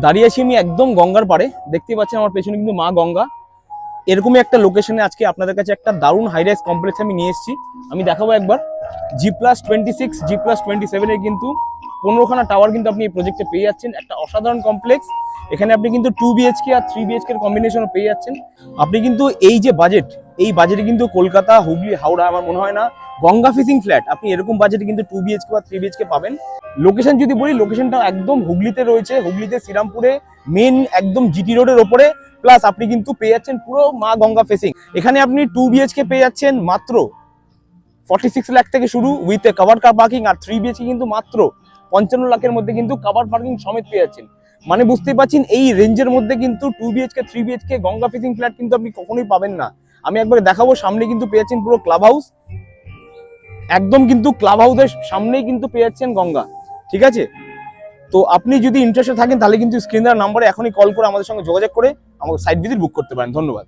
দাঁড়িয়ে আছি আমি একদম গঙ্গার পাড়ে, দেখতে পাচ্ছেন আমার পেছনে কিন্তু মা গঙ্গা। এরকমই একটা লোকেশনে আজকে আপনাদের কাছে একটা দারুণ হাইরাইজ কমপ্লেক্স আমি নিয়ে এসেছি। আমি দেখাবো একবার G+26 G+27 এর কিন্তু 15খানা টাওয়ার কিন্তু আপনি এই প্রজেক্টে পেয়ে যাচ্ছেন। একটা অসাধারণ কমপ্লেক্স। এখানে আপনি কিন্তু 2 BHK আর 3 BHK এর কম্বিনেশনও পেয়ে যাচ্ছেন। আপনি কিন্তু এই যে বাজেট, এই বাজেটে কিন্তু কলকাতা, হুগলি, হাওড়া আমার মনে হয় না গঙ্গা ফেসিং ফ্ল্যাট আপনি এরকম বাজেটে কিন্তু 2 BHK বা 3 BHK পাবেন। লোকেশন যদি বলি, লোকেশনটা একদম হুগলিতে রয়েছে, হুগলিতে শ্রীরামপুরে মেন একদম জিটি রোডের ওপরে। প্লাস আপনি কিন্তু পেয়ে যাচ্ছেন পুরো মা গঙ্গা ফেসিং। এখানে আপনি 2 BHK পেয়ে যাচ্ছেন মাত্র 46 লাখ থেকে শুরু with a cover car parking, আর 3 BHK কিন্তু মাত্র 55 লাখের মধ্যে কিন্তু কভার পার্কিং সমেত পেয়ে যাচ্ছেন। মানে বুঝতেই পারছেন এই রেঞ্জের মধ্যে কিন্তু 2 BHK 3 BHK Ganga facing flat কিন্তু আপনি কখনোই পাবেন না। আমি একবার দেখাবো, সামনে কিন্তু পেয়ে যাচ্ছেন পুরো ক্লাব হাউস, একদম কিন্তু ক্লাব হাউসের সামনেই কিন্তু পেয়ে যাচ্ছেন গঙ্গা। ঠিক আছে, তো আপনি যদি ইন্টারেস্টেড থাকেন তাহলে কিন্তু স্ক্রিন দেওয়ার নাম্বারে এখনই কল করে আমাদের সঙ্গে যোগাযোগ করে আমাকে সাইট ভিজিট বুক করতে পারেন। ধন্যবাদ।